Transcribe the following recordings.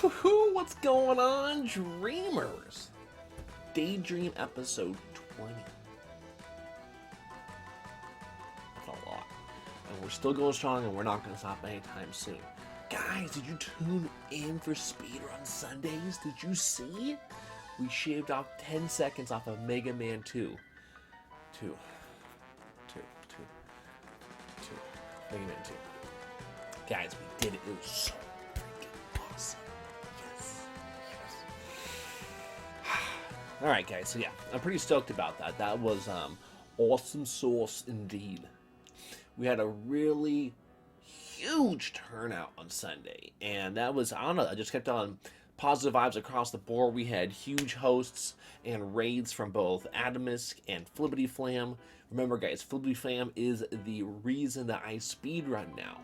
What's going on, dreamers? Daydream episode 20. That's a lot. And we're still going strong, and we're not going to stop anytime soon. Guys, did you tune in for Speedrun Sundays? Did you see? We shaved off 10 seconds off of Mega Man 2. 2. Mega Man 2. Guys, we did it. It was so freaking awesome. Yes. Alright, guys, so yeah, I'm pretty stoked about that. That was awesome sauce indeed. We had a really huge turnout on Sunday, and that was, I don't know, I just kept on positive vibes across the board. We had huge hosts and raids from both Atomisk and Flippity Flam. Remember, guys, Flippity Flam is the reason that I speedrun now.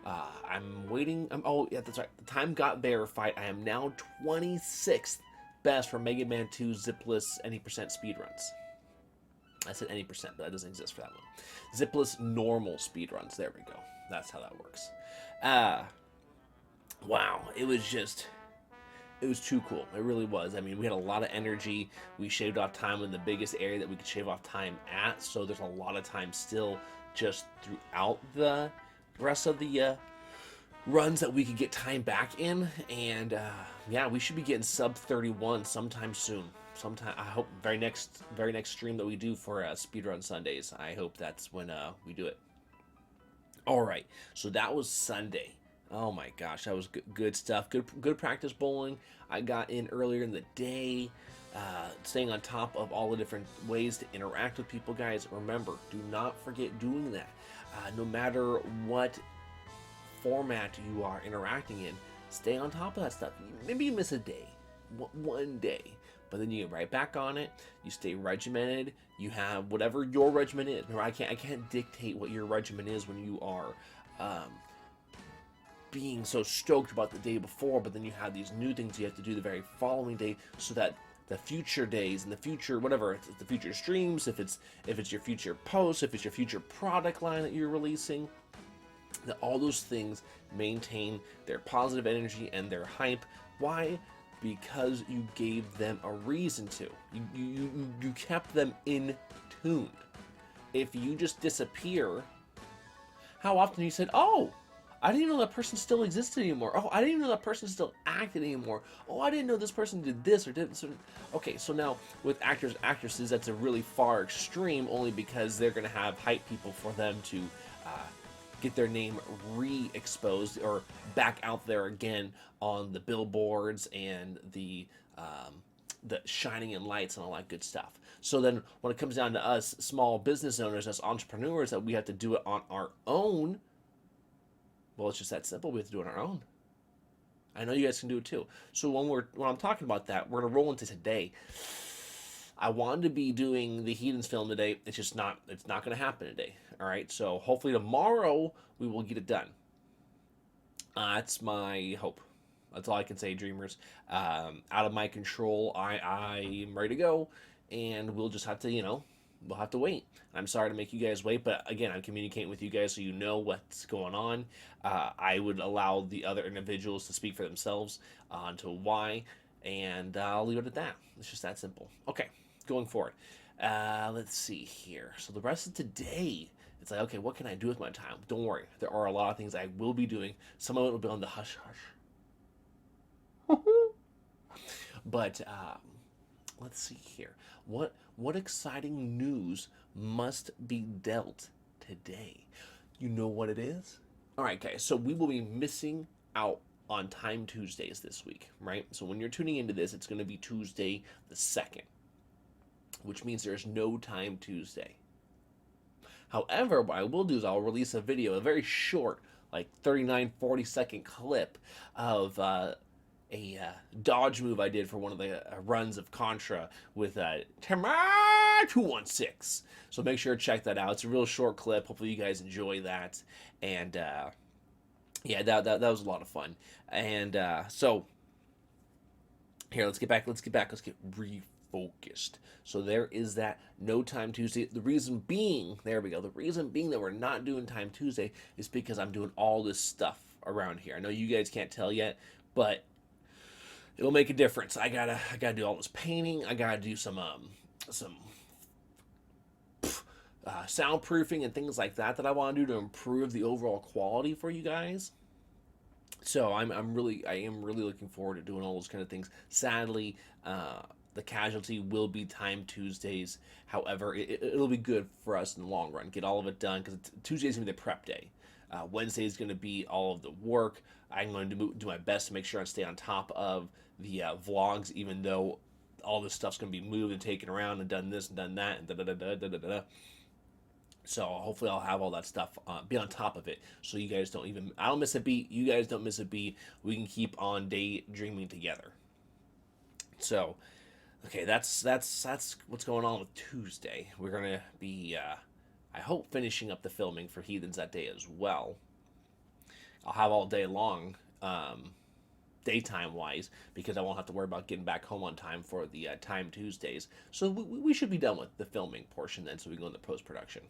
I'm waiting. Oh, yeah, that's right. The time got verified. I am now 26th best for Mega Man 2 zipless any percent speedruns. I said any percent, but that doesn't exist for that one. Zipless normal speedruns. There we go. That's how that works. Wow. It was too cool. It really was. I mean, we had a lot of energy. We shaved off time in the biggest area that we could shave off time at. So there's a lot of time still just throughout the rest of the runs that we could get time back in. And yeah, we should be getting sub 31 sometime soon. Sometime, I hope very next stream that we do for Speedrun Sundays. I hope that's when we do it. All right, so that was Sunday. Oh my gosh, that was good stuff. Good practice bowling. I got in earlier in the day, staying on top of all the different ways to interact with people, guys. Remember, do not forget doing that. No matter what format you are interacting in, stay on top of that stuff. Maybe you miss a day, one day, but then you get right back on it. You stay regimented. You have whatever your regimen is. Remember, I can't dictate what your regimen is when you are being so stoked about the day before, but then you have these new things you have to do the very following day, so that the future days and the future whatever, it's the future streams, if it's your future posts, if it's your future product line that you're releasing, that all those things maintain their positive energy and their hype. Why? Because you gave them a reason to. You kept them in tune. If you just disappear, how often you said, "Oh, I didn't know that person still existed anymore. Oh, I didn't know that person still acted anymore. Oh, I didn't know this person did this or did this." Okay, so now with actors, actresses, that's a really far extreme, only because they're going to have hype people for them to get their name re-exposed or back out there again on the billboards and the shining in lights and all that good stuff. So then when it comes down to us small business owners, us entrepreneurs, that we have to do it on our own, well, it's just that simple. We have to do it on our own. I know you guys can do it too. So when I'm talking about that, we're gonna roll into today. I wanted to be doing the Heathens film today. It's not gonna happen today. All right. So hopefully tomorrow we will get it done. That's my hope. That's all I can say, dreamers. Out of my control. I am ready to go, and we'll just have to, we'll have to wait. I'm sorry to make you guys wait, but again, I'm communicating with you guys so you know what's going on. I would allow the other individuals to speak for themselves on to why, and I'll leave it at that. It's just that simple. Okay, going forward. Let's see here. So the rest of today, it's like, okay, what can I do with my time? Don't worry. There are a lot of things I will be doing. Some of it will be on the hush-hush. But let's see here. What exciting news must be dealt today? You know what it is? All right, guys. So we will be missing out on Time Tuesdays this week, right? So when you're tuning into this, it's going to be Tuesday the 2nd, which means there's no Time Tuesday. However, what I will do is I'll release a video, a very short, like 39, 40-second clip of a dodge move I did for one of the runs of Contra with Tamar 216. So make sure to check that out. It's a real short clip. Hopefully you guys enjoy that. And yeah, that was a lot of fun. And so here, let's get refocused. So there is that no Time Tuesday. The reason being, there we go. The reason being that we're not doing Time Tuesday is because I'm doing all this stuff around here. I know you guys can't tell yet, but it'll make a difference. I gotta do all this painting. I gotta do some soundproofing and things like that I want to do to improve the overall quality for you guys. So I am really looking forward to doing all those kind of things. Sadly, the casualty will be time Tuesdays. However, it'll be good for us in the long run. Get all of it done because Tuesday's gonna be the prep day. Wednesday is gonna be all of the work. I'm going to do my best to make sure I stay on top of the vlogs, even though all this stuff's gonna be moved and taken around and done this and done that and da da da da da da da. So hopefully I'll have all that stuff, be on top of it, so you guys don't even, I don't miss a beat, you guys don't miss a beat. We can keep on daydreaming together. So, okay, that's what's going on with Tuesday. We're gonna be, I hope, finishing up the filming for Heathens that day as well. I'll have all day long, daytime wise, because I won't have to worry about getting back home on time for the time Tuesdays. So we should be done with the filming portion then, so we can go into post production.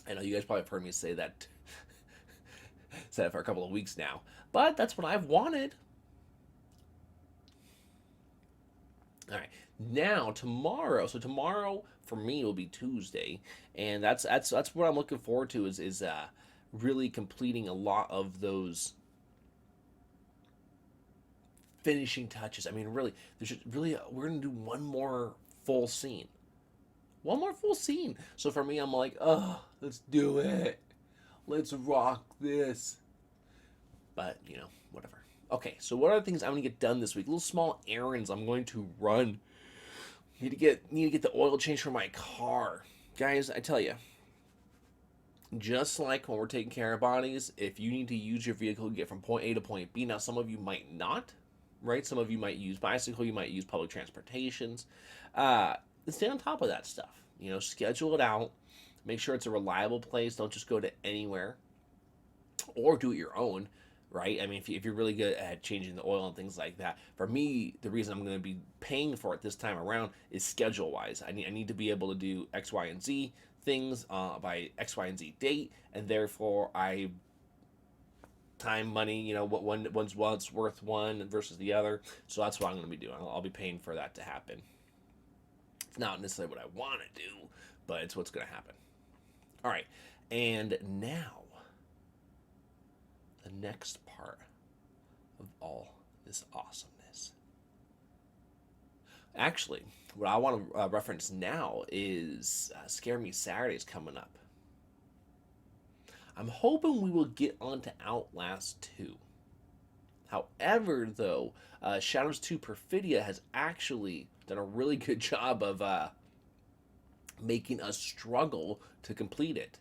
I know you guys probably have heard me say that, said it for a couple of weeks now, but that's what I've wanted. All right, now tomorrow. So tomorrow for me will be Tuesday, and that's what I'm looking forward to is really completing a lot of those finishing touches. I mean, really, we're gonna do one more full scene. One more full scene. So for me, I'm like, oh, let's do it. Let's rock this. But, whatever. Okay, so what are the things I'm going to get done this week? Little small errands I'm going to run. Need to get the oil change for my car. Guys, I tell you, just like when we're taking care of bodies, if you need to use your vehicle to get from point A to point B, now some of you might not, right? Some of you might use bicycle, you might use public transportations. Stay on top of that stuff. Schedule it out. Make sure it's a reliable place. Don't just go to anywhere, or do it your own, right? I mean, if you're really good at changing the oil and things like that. For me, the reason I'm going to be paying for it this time around is schedule-wise. I need to be able to do X, Y, and Z things by X, Y, and Z date, and therefore time, money, what one's worth one versus the other. So that's what I'm going to be doing. I'll be paying for that to happen. It's not necessarily what I want to do, but it's what's going to happen. All right, and now, the next part of all this awesomeness. Actually, what I want to reference now is Scare Me Saturdays coming up. I'm hoping we will get onto Outlast 2. However, though, Shadows 2 Perfidia has actually done a really good job of making us struggle to complete it.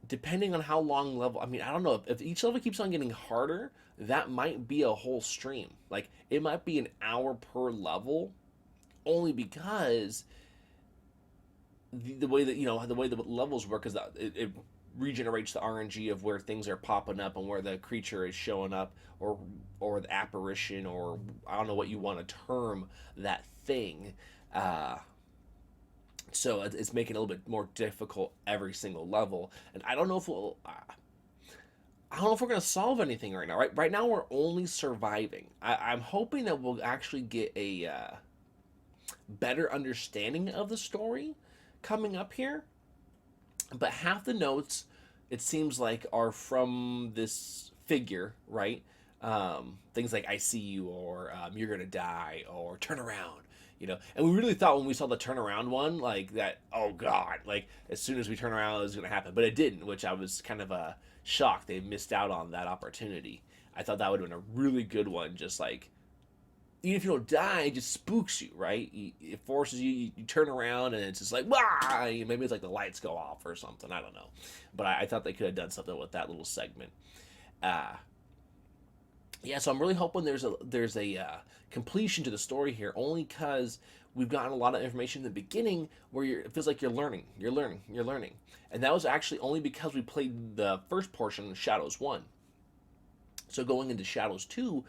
Depending on how long level, I mean, I don't know, if each level keeps on getting harder, that might be a whole stream. Like, it might be an hour per level, only because the way that, the way the levels work is that it regenerates the RNG of where things are popping up and where the creature is showing up, or the apparition, or I don't know what you want to term that thing. So it's making it a little bit more difficult every single level, and I don't know if we're gonna solve anything right now. Right now we're only surviving. I'm hoping that we'll actually get a better understanding of the story coming up here. But half the notes, it seems like, are from this figure, right? Things like "I see you," or "You're gonna die," or "Turn around." And we really thought when we saw the turnaround one, like that, oh god, like as soon as we turn around, it was going to happen. But it didn't, which I was kind of shocked they missed out on that opportunity. I thought that would have been a really good one, just like, even if you don't die, it just spooks you, right? It forces you, you turn around and it's just like, wah! Maybe it's like the lights go off or something, I don't know. But I thought they could have done something with that little segment. Yeah, so I'm really hoping there's a completion to the story here, only because we've gotten a lot of information in the beginning where it feels like you're learning, and that was actually only because we played the first portion, Shadows 1. So going into Shadows 2,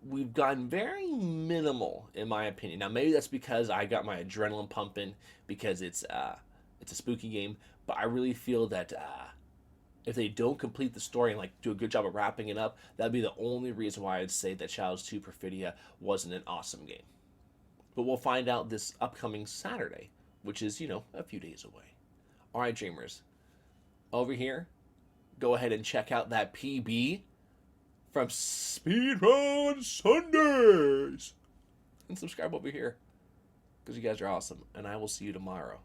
we've gotten very minimal, in my opinion. Now maybe that's because I got my adrenaline pumping because it's a spooky game, but I really feel that If they don't complete the story and like do a good job of wrapping it up, that'd be the only reason why I'd say that Child's 2 Perfidia wasn't an awesome game. But we'll find out this upcoming Saturday, which is, a few days away. All right, Dreamers. Over here, go ahead and check out that PB from Speedrun Sundays. And subscribe over here because you guys are awesome. And I will see you tomorrow.